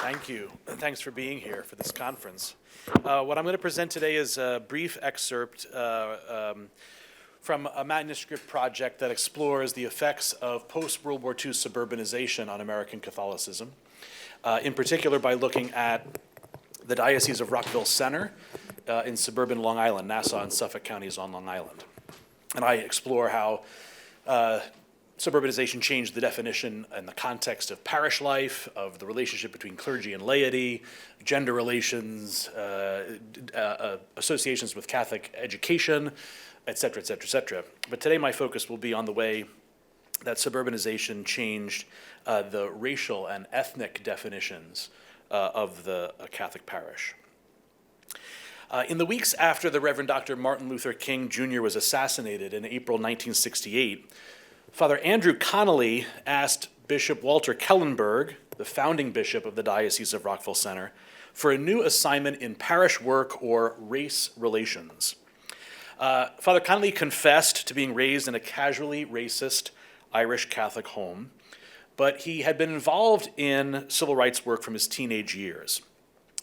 Thank you. Thanks for being here for this conference. What I'm going to present today is a brief excerpt from a manuscript project that explores the effects of post-World War II suburbanization on American Catholicism, in particular by looking at the Diocese of Rockville Center in suburban Long Island, Nassau and Suffolk counties on Long Island. And I explore how suburbanization changed the definition and the context of parish life, of the relationship between clergy and laity, gender relations, associations with Catholic education, et cetera, et cetera, et cetera. But today my focus will be on the way that suburbanization changed the racial and ethnic definitions of the Catholic parish. In the weeks after the Reverend Dr. Martin Luther King Jr. was assassinated in April 1968, Father Andrew Connolly asked Bishop Walter Kellenberg, the founding bishop of the Diocese of Rockville Center, for a new assignment in parish work or race relations. Father Connolly confessed to being raised in a casually racist Irish Catholic home, but he had been involved in civil rights work from his teenage years.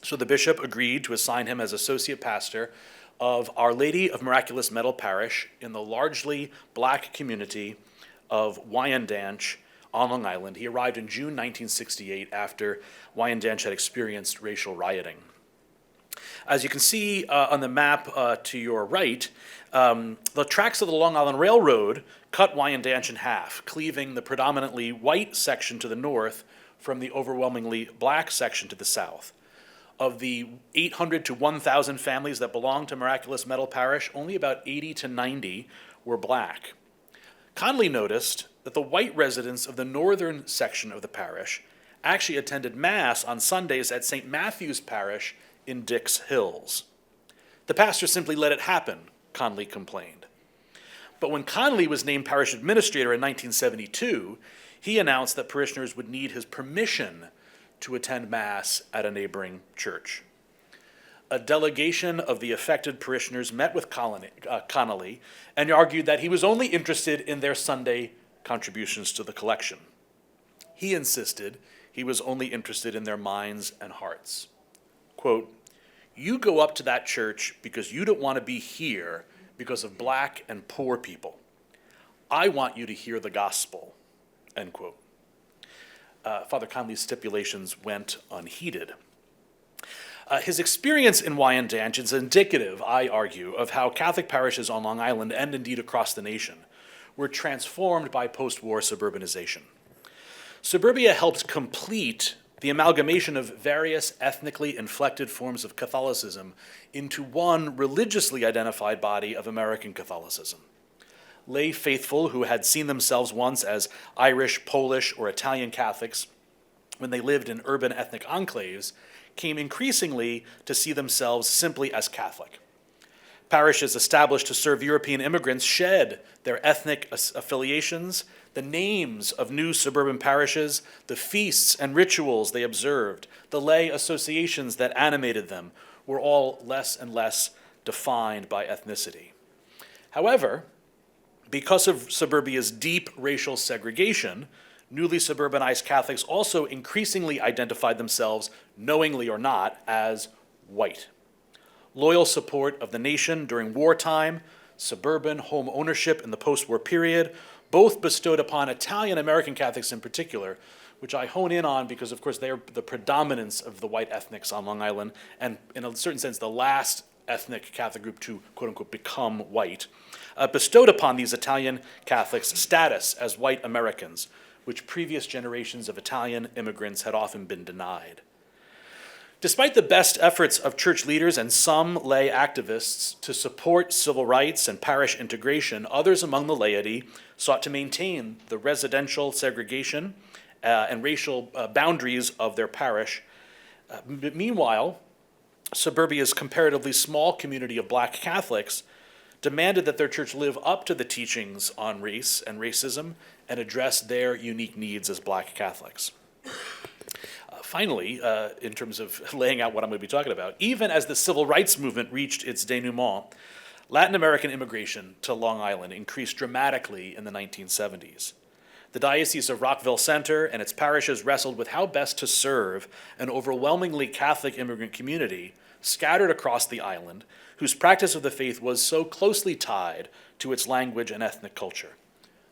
So the bishop agreed to assign him as associate pastor of Our Lady of Miraculous Medal Parish in the largely black community of Wyandanch on Long Island. He arrived in June 1968 after Wyandanch had experienced racial rioting. As you can see on the map to your right, the tracks of the Long Island Railroad cut Wyandanch in half, cleaving the predominantly white section to the north from the overwhelmingly black section to the south. Of the 800 to 1,000 families that belonged to Miraculous Medal Parish, only about 80 to 90 were black. Connolly noticed that the white residents of the northern section of the parish actually attended Mass on Sundays at St. Matthew's Parish in Dix Hills. The pastor simply let it happen, Connolly complained. But when Connolly was named parish administrator in 1972, he announced that parishioners would need his permission to attend Mass at a neighboring church. A delegation of the affected parishioners met with Connolly and argued that he was only interested in their Sunday contributions to the collection. He insisted he was only interested in their minds and hearts. Quote, "You go up to that church because you don't want to be here because of black and poor people. I want you to hear the gospel," end quote. Father Connolly's stipulations went unheeded. His experience in Wyandanch is indicative, I argue, of how Catholic parishes on Long Island and indeed across the nation were transformed by post-war suburbanization. Suburbia helped complete the amalgamation of various ethnically inflected forms of Catholicism into one religiously identified body of American Catholicism. Lay faithful who had seen themselves once as Irish, Polish, or Italian Catholics when they lived in urban ethnic enclaves came increasingly to see themselves simply as Catholic. Parishes established to serve European immigrants shed their ethnic affiliations, the names of new suburban parishes, the feasts and rituals they observed, the lay associations that animated them were all less and less defined by ethnicity. However, because of suburbia's deep racial segregation, newly suburbanized Catholics also increasingly identified themselves, knowingly or not, as white. Loyal support of the nation during wartime, suburban home ownership in the post-war period, both bestowed upon Italian-American Catholics in particular, which I hone in on because, of course, they are the predominance of the white ethnics on Long Island, and in a certain sense, the last ethnic Catholic group to, quote-unquote, become white, bestowed upon these Italian Catholics status as white Americans, which previous generations of Italian immigrants had often been denied. Despite the best efforts of church leaders and some lay activists to support civil rights and parish integration, others among the laity sought to maintain the residential segregation and racial boundaries of their parish. Meanwhile, Suburbia's comparatively small community of black Catholics demanded that their church live up to the teachings on race and racism and address their unique needs as black Catholics. Finally, in terms of laying out what I'm going to be talking about, even as the civil rights movement reached its denouement, Latin American immigration to Long Island increased dramatically in the 1970s. the Diocese of Rockville Centre and its parishes wrestled with how best to serve an overwhelmingly Catholic immigrant community scattered across the island, whose practice of the faith was so closely tied to its language and ethnic culture.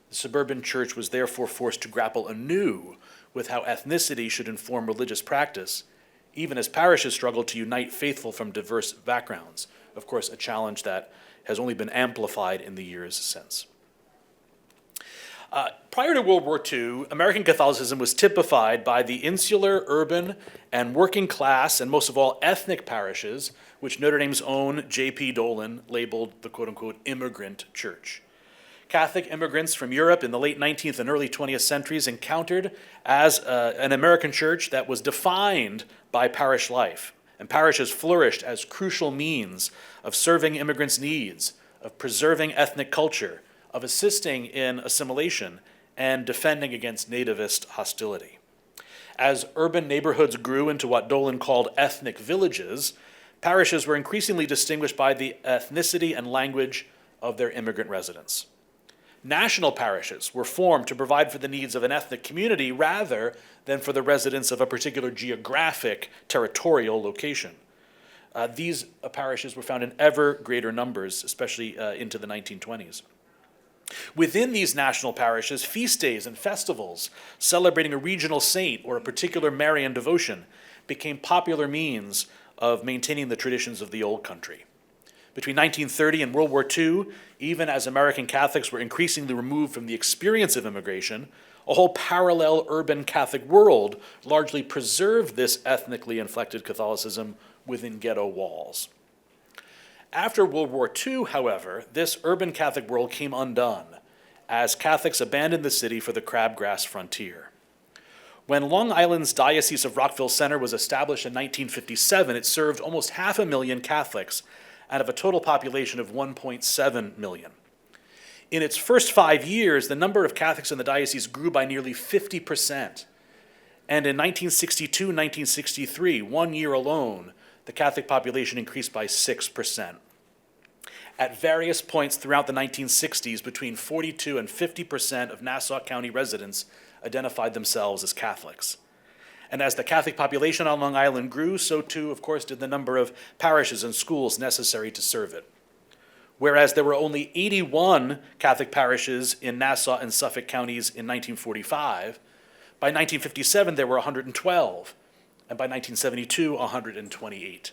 The suburban church was therefore forced to grapple anew with how ethnicity should inform religious practice, even as parishes struggled to unite faithful from diverse backgrounds. Of course, a challenge that has only been amplified in the years since. Prior to World War II, American Catholicism was typified by the insular, urban, and working class, and most of all, ethnic parishes, which Notre Dame's own J.P. Dolan labeled the quote-unquote immigrant church. Catholic immigrants from Europe in the late 19th and early 20th centuries encountered as an American church that was defined by parish life, and parishes flourished as crucial means of serving immigrants' needs, of preserving ethnic culture, of assisting in assimilation, and defending against nativist hostility. As urban neighborhoods grew into what Dolan called ethnic villages, parishes were increasingly distinguished by the ethnicity and language of their immigrant residents. National parishes were formed to provide for the needs of an ethnic community rather than for the residents of a particular geographic territorial location. These parishes were found in ever greater numbers, especially into the 1920s. Within these national parishes, feast days and festivals celebrating a regional saint or a particular Marian devotion became popular means of maintaining the traditions of the old country. Between 1930 and World War II, even as American Catholics were increasingly removed from the experience of immigration, a whole parallel urban Catholic world largely preserved this ethnically inflected Catholicism within ghetto walls. After World War II, however, this urban Catholic world came undone as Catholics abandoned the city for the crabgrass frontier. When Long Island's Diocese of Rockville Centre was established in 1957, it served almost 500,000 Catholics out of a total population of 1.7 million. In its first 5 years, the number of Catholics in the diocese grew by nearly 50%. And in 1962-1963, 1 year alone, the Catholic population increased by 6%. At various points throughout the 1960s, between 42 and 50% of Nassau County residents identified themselves as Catholics. And as the Catholic population on Long Island grew, so too, of course, did the number of parishes and schools necessary to serve it. Whereas there were only 81 Catholic parishes in Nassau and Suffolk counties in 1945, by 1957 there were 112, and by 1972, 128.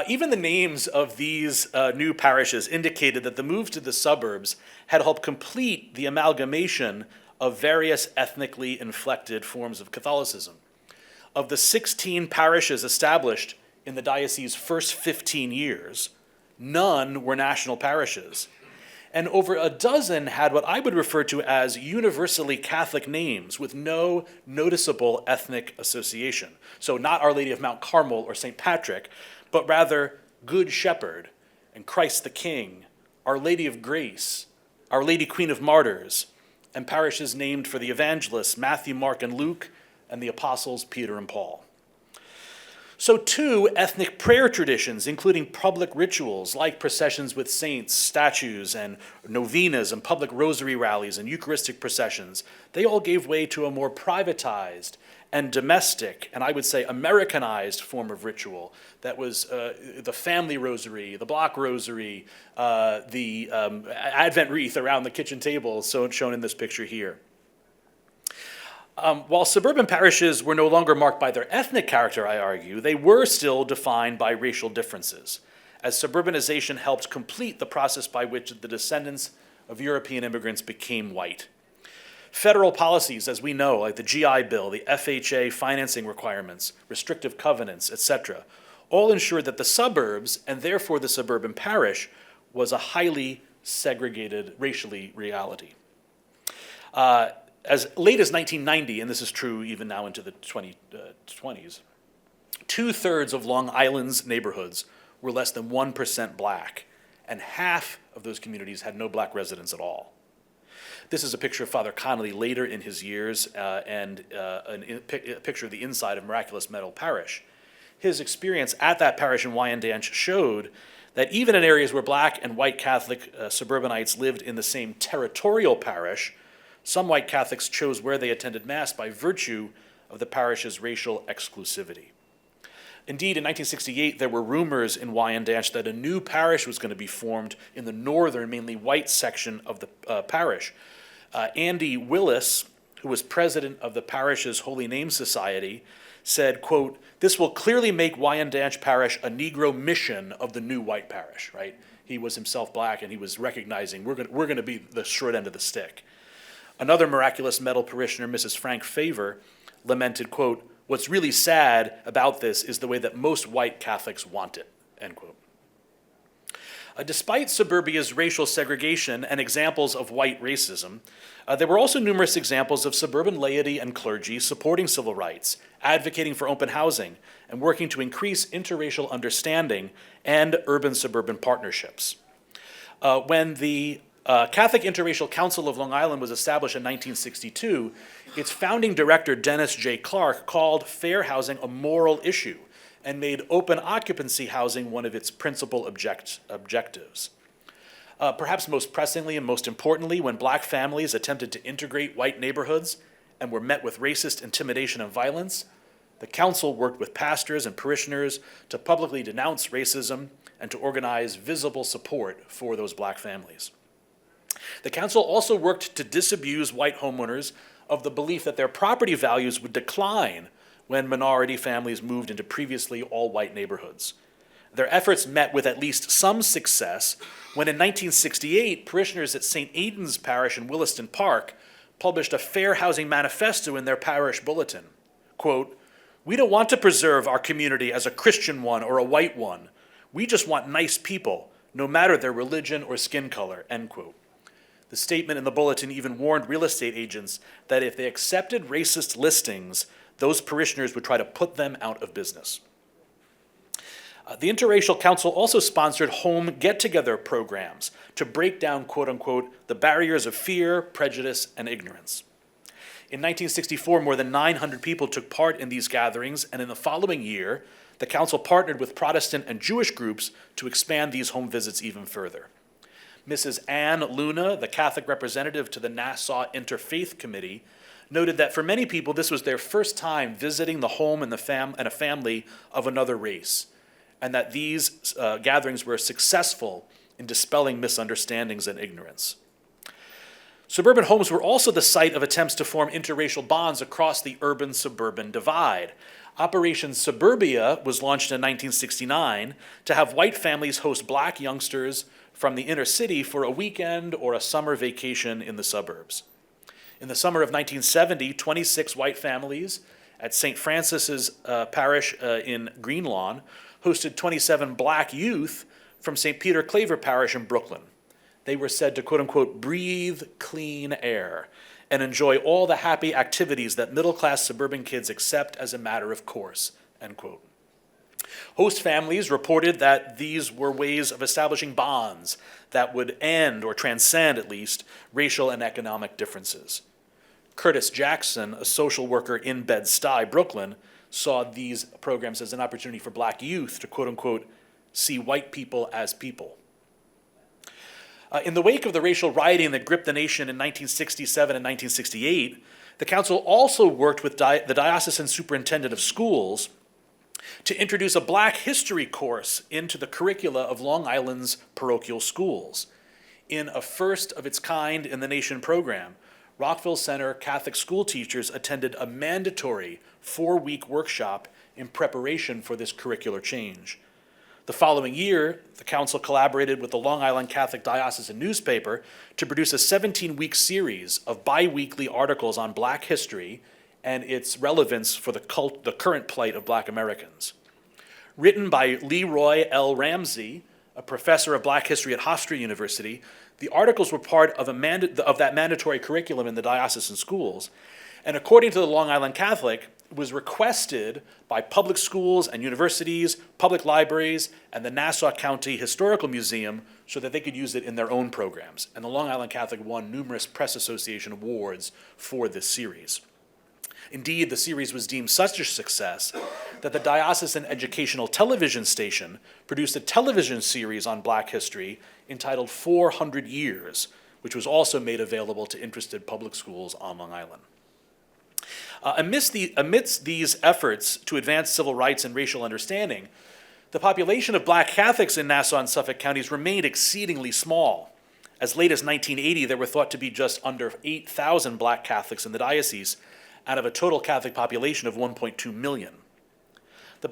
Even the names of these new parishes indicated that the move to the suburbs had helped complete the amalgamation of various ethnically inflected forms of Catholicism. Of the 16 parishes established in the diocese's first 15 years, none were national parishes. And over a dozen had what I would refer to as universally Catholic names with no noticeable ethnic association. So not Our Lady of Mount Carmel or St. Patrick, but rather Good Shepherd and Christ the King, Our Lady of Grace, Our Lady Queen of Martyrs, and parishes named for the evangelists Matthew, Mark, and Luke, and the apostles Peter and Paul. So too, ethnic prayer traditions, including public rituals like processions with saints, statues, and novenas, and public rosary rallies, and Eucharistic processions, they all gave way to a more privatized and domestic, and I would say Americanized form of ritual that was the family rosary, the block rosary, the Advent wreath around the kitchen table, so shown in this picture here. While suburban parishes were no longer marked by their ethnic character, I argue, they were still defined by racial differences, as suburbanization helped complete the process by which the descendants of European immigrants became white. Federal policies, as we know, like the GI Bill, the FHA financing requirements, restrictive covenants, etc., all ensured that the suburbs, and therefore the suburban parish, was a highly segregated racially reality. As late as 1990, and this is true even now into the 2020s, 2/3 of Long Island's neighborhoods were less than 1% black, and half of those communities had no black residents at all. This is a picture of Father Connolly later in his years, and a picture of the inside of Miraculous Meadow Parish. His experience at that parish in Wyandanch showed that even in areas where black and white Catholic suburbanites lived in the same territorial parish, some white Catholics chose where they attended Mass by virtue of the parish's racial exclusivity. Indeed, in 1968, there were rumors in Wyandanch that a new parish was going to be formed in the northern, mainly white section of the parish. Andy Willis, who was president of the parish's Holy Name Society, said, quote, "This will clearly make Wyandanch Parish a Negro mission of the new white parish," right? He was himself black, and he was recognizing we're going to be the short end of the stick. Another miraculous medal parishioner, Mrs. Frank Favor, lamented, quote, "What's really sad about this is the way that most white Catholics want it," end quote. Despite suburbia's racial segregation and examples of white racism, there were also numerous examples of suburban laity and clergy supporting civil rights, advocating for open housing, and working to increase interracial understanding and urban-suburban partnerships. When the Catholic Interracial Council of Long Island was established in 1962, its founding director, Dennis J. Clark, called fair housing a moral issue and made open occupancy housing one of its principal objectives. Perhaps most pressingly and most importantly, when black families attempted to integrate white neighborhoods and were met with racist intimidation and violence, the council worked with pastors and parishioners to publicly denounce racism and to organize visible support for those black families. The council also worked to disabuse white homeowners of the belief that their property values would decline when minority families moved into previously all-white neighborhoods. Their efforts met with at least some success when in 1968, parishioners at St. Aidan's Parish in Williston Park published a fair housing manifesto in their parish bulletin. Quote, "We don't want to preserve our community as a Christian one or a white one. We just want nice people, no matter their religion or skin color," end quote. The statement in the bulletin even warned real estate agents that if they accepted racist listings, those parishioners would try to put them out of business. The Interracial Council also sponsored home get-together programs to break down, quote-unquote, the barriers of fear, prejudice, and ignorance. In 1964, more than 900 people took part in these gatherings, and in the following year, the council partnered with Protestant and Jewish groups to expand these home visits even further. Mrs. Ann Luna, the Catholic representative to the Nassau Interfaith Committee, noted that for many people, this was their first time visiting the home and a family of another race, and that these gatherings were successful in dispelling misunderstandings and ignorance. Suburban homes were also the site of attempts to form interracial bonds across the urban-suburban divide. Operation Suburbia was launched in 1969 to have white families host black youngsters from the inner city for a weekend or a summer vacation in the suburbs. In the summer of 1970, 26 white families at St. Francis's Parish in Greenlawn hosted 27 black youth from St. Peter Claver Parish in Brooklyn. They were said to, quote-unquote, breathe clean air and enjoy all the happy activities that middle-class suburban kids accept as a matter of course, end quote. Host families reported that these were ways of establishing bonds that would end, or transcend at least, racial and economic differences. Curtis Jackson, a social worker in Bed-Stuy, Brooklyn, saw these programs as an opportunity for black youth to, quote-unquote, see white people as people. In the wake of the racial rioting that gripped the nation in 1967 and 1968, the council also worked with the diocesan superintendent of schools to introduce a black history course into the curricula of Long Island's parochial schools. In a first of its kind in the nation program, Rockville Center Catholic school teachers attended a mandatory 4-week workshop in preparation for this curricular change. The following year, the council collaborated with the Long Island Catholic Diocesan newspaper to produce a 17-week series of bi-weekly articles on black history and its relevance for the current plight of black Americans. Written by Leroy L. Ramsey, a professor of black history at Hofstra University, the articles were part of that mandatory curriculum in the diocesan schools, and according to the Long Island Catholic, was requested by public schools and universities, public libraries, and the Nassau County Historical Museum so that they could use it in their own programs. And the Long Island Catholic won numerous Press Association awards for this series. Indeed, the series was deemed such a success that the Diocesan Educational Television Station produced a television series on black history entitled 400 Years, which was also made available to interested public schools on Long Island. Amidst these efforts to advance civil rights and racial understanding, the population of black Catholics in Nassau and Suffolk counties remained exceedingly small. As late as 1980, there were thought to be just under 8,000 black Catholics in the diocese out of a total Catholic population of 1.2 million. The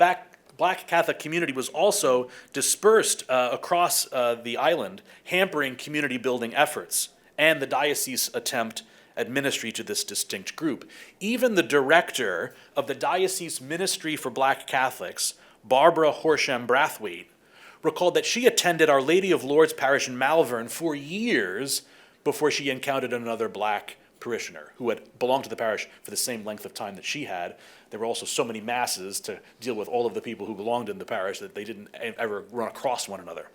black Catholic community was also dispersed across the island, hampering community building efforts and the diocese attempt at ministry to this distinct group. Even the director of the Diocese Ministry for Black Catholics, Barbara Horsham Brathwaite, recalled that she attended Our Lady of Lourdes Parish in Malvern for years before she encountered another black parishioner who had belonged to the parish for the same length of time that she had. There were also so many masses to deal with all of the people who belonged in the parish that they didn't ever run across one another.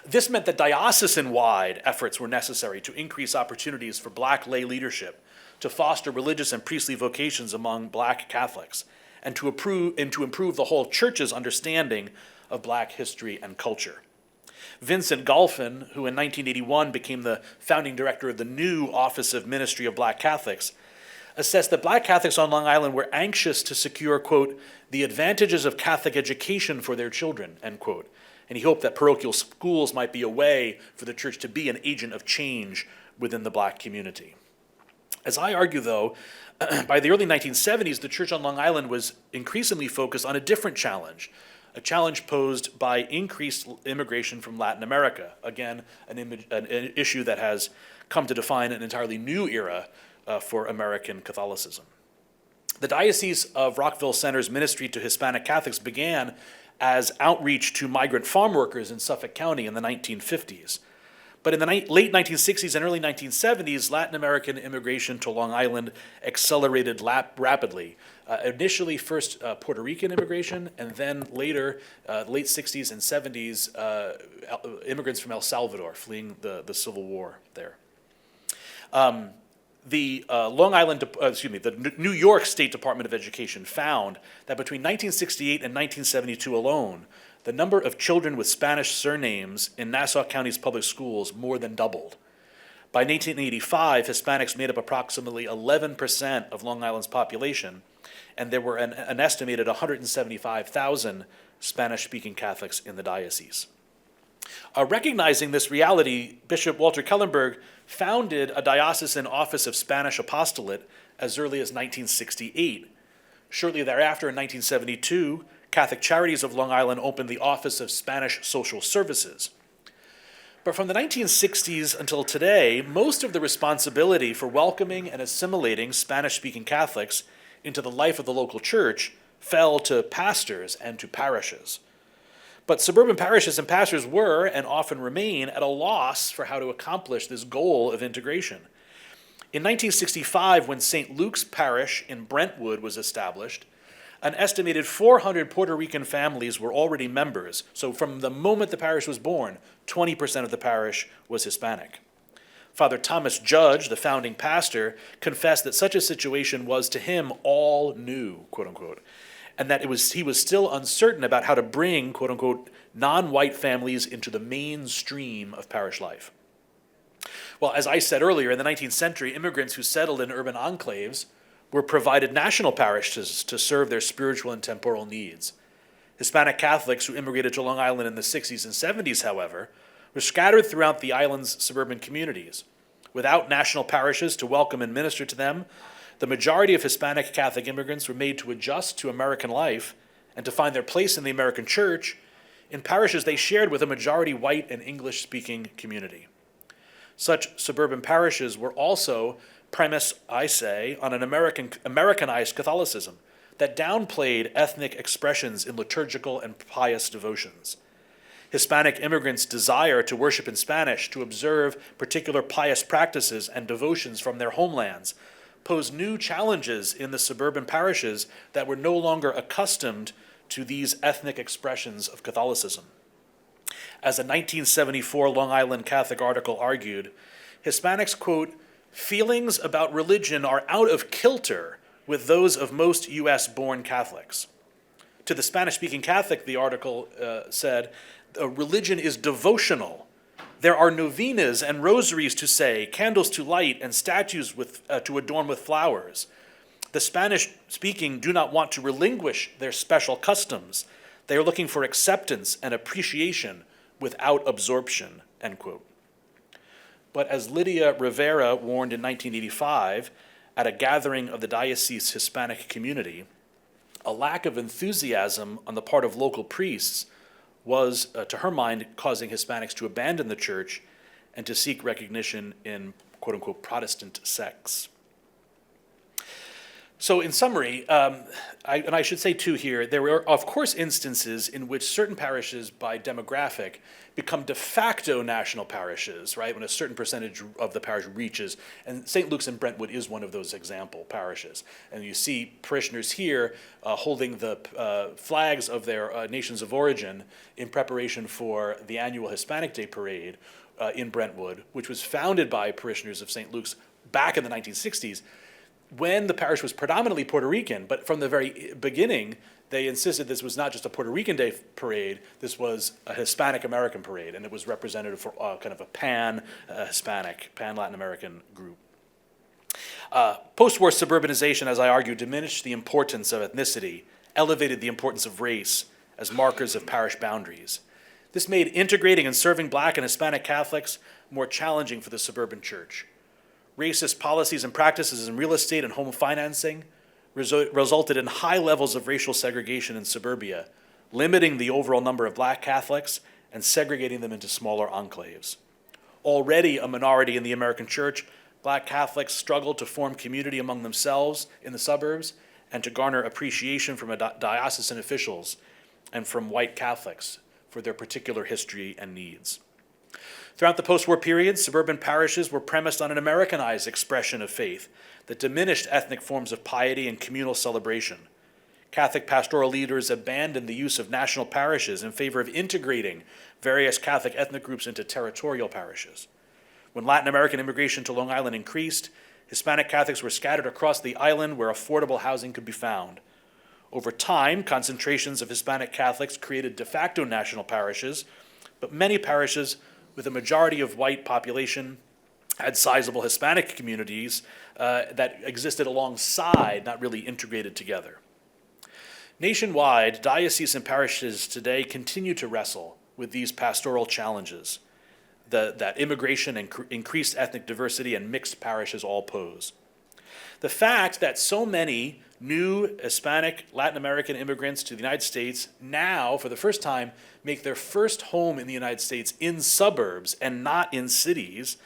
This meant that diocesan-wide efforts were necessary to increase opportunities for black lay leadership, to foster religious and priestly vocations among black Catholics, and to improve the whole church's understanding of black history and culture. Vincent Golphin, who in 1981 became the founding director of the new Office of Ministry of Black Catholics, assessed that black Catholics on Long Island were anxious to secure, quote, the advantages of Catholic education for their children, end quote. And he hoped that parochial schools might be a way for the church to be an agent of change within the black community. As I argue, though, by the early 1970s, the church on Long Island was increasingly focused on a different challenge, a challenge posed by increased immigration from Latin America. Again, an issue that has come to define an entirely new era for American Catholicism. The Diocese of Rockville Center's ministry to Hispanic Catholics began as outreach to migrant farm workers in Suffolk County in the 1950s. But in the late 1960s and early 1970s, Latin American immigration to Long Island accelerated rapidly. Initially, first Puerto Rican immigration, and then later, late 60s and 70s, immigrants from El Salvador fleeing the Civil War there. The New York State Department of Education found that between 1968 and 1972 alone, the number of children with Spanish surnames in Nassau County's public schools more than doubled. By 1985, Hispanics made up approximately 11% of Long Island's population, and there were an estimated 175,000 Spanish-speaking Catholics in the diocese. Recognizing this reality, Bishop Walter Kellenberg founded a diocesan office of Spanish apostolate as early as 1968. Shortly thereafter, in 1972, Catholic Charities of Long Island opened the Office of Spanish Social Services. But from the 1960s until today, most of the responsibility for welcoming and assimilating Spanish-speaking Catholics into the life of the local church fell to pastors and to parishes. But suburban parishes and pastors were, and often remain, at a loss for how to accomplish this goal of integration. In 1965, when St. Luke's Parish in Brentwood was established, an estimated 400 Puerto Rican families were already members. So from the moment the parish was born, 20% of the parish was Hispanic. Father Thomas Judge, the founding pastor, confessed that such a situation was to him all new, quote unquote, and that he was still uncertain about how to bring, quote unquote, non-white families into the mainstream of parish life. Well, as I said earlier, in the 19th century, immigrants who settled in urban enclaves were provided national parishes to serve their spiritual and temporal needs. Hispanic Catholics who immigrated to Long Island in the 60s and 70s, however, were scattered throughout the island's suburban communities. Without national parishes to welcome and minister to them, the majority of Hispanic Catholic immigrants were made to adjust to American life and to find their place in the American church in parishes they shared with a majority white and English-speaking community. Such suburban parishes were also premise, I say, on an Americanized Catholicism that downplayed ethnic expressions in liturgical and pious devotions. Hispanic immigrants' desire to worship in Spanish, to observe particular pious practices and devotions from their homelands, posed new challenges in the suburban parishes that were no longer accustomed to these ethnic expressions of Catholicism. As a 1974 Long Island Catholic article argued, Hispanics, quote, feelings about religion are out of kilter with those of most U.S.-born Catholics. To the Spanish-speaking Catholic, the article said, religion is devotional, There are novenas and rosaries to say, candles to light, and statues to adorn with flowers. The Spanish-speaking do not want to relinquish their special customs. They are looking for acceptance and appreciation without absorption," end quote. But as Lydia Rivera warned in 1985 at a gathering of the diocese's Hispanic community, a lack of enthusiasm on the part of local priests was, to her mind, causing Hispanics to abandon the church and to seek recognition in quote-unquote Protestant sects. So in summary, I should say too here, there were of course instances in which certain parishes by demographic become de facto national parishes, right, when a certain percentage of the parish reaches, and St. Luke's and Brentwood is one of those example parishes. And you see parishioners here holding the flags of their nations of origin in preparation for the annual Hispanic Day Parade in Brentwood, which was founded by parishioners of St. Luke's back in the 1960s, when the parish was predominantly Puerto Rican. But from the very beginning, they insisted this was not just a Puerto Rican Day parade, this was a Hispanic American parade, and it was representative for kind of a pan-Hispanic, pan-Latin American group. Post-war suburbanization, as I argue, diminished the importance of ethnicity, elevated the importance of race as markers of parish boundaries. This made integrating and serving Black and Hispanic Catholics more challenging for the suburban church. Racist policies and practices in real estate and home financing resulted in high levels of racial segregation in suburbia, limiting the overall number of Black Catholics and segregating them into smaller enclaves. Already a minority in the American church, Black Catholics struggled to form community among themselves in the suburbs and to garner appreciation from diocesan officials and from white Catholics for their particular history and needs. Throughout the post-war period, suburban parishes were premised on an Americanized expression of faith that diminished ethnic forms of piety and communal celebration. Catholic pastoral leaders abandoned the use of national parishes in favor of integrating various Catholic ethnic groups into territorial parishes. When Latin American immigration to Long Island increased, Hispanic Catholics were scattered across the island where affordable housing could be found. Over time, concentrations of Hispanic Catholics created de facto national parishes, but many parishes with a majority of white population had sizable Hispanic communities that existed alongside, not really integrated together. Nationwide, dioceses and parishes today continue to wrestle with these pastoral challenges that immigration and increased ethnic diversity and mixed parishes all pose. The fact that so many new Hispanic, Latin American immigrants to the United States now, for the first time, make their first home in the United States in suburbs and not in cities,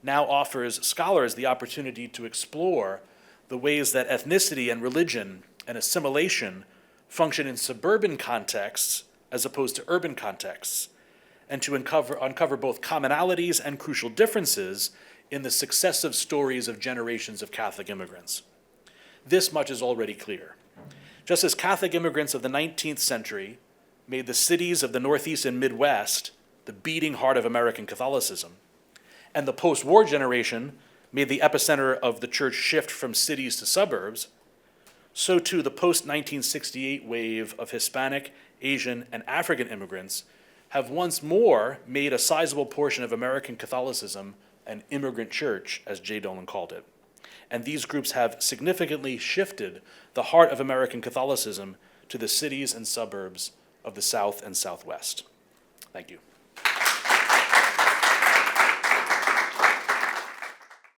now offers scholars the opportunity to explore the ways that ethnicity and religion and assimilation function in suburban contexts as opposed to urban contexts, and to uncover both commonalities and crucial differences in the successive stories of generations of Catholic immigrants. This much is already clear. Just as Catholic immigrants of the 19th century made the cities of the Northeast and Midwest the beating heart of American Catholicism, and the post-war generation made the epicenter of the church shift from cities to suburbs, so too the post-1968 wave of Hispanic, Asian, and African immigrants have once more made a sizable portion of American Catholicism an immigrant church, as Jay Dolan called it. And these groups have significantly shifted the heart of American Catholicism to the cities and suburbs of the South and Southwest. Thank you.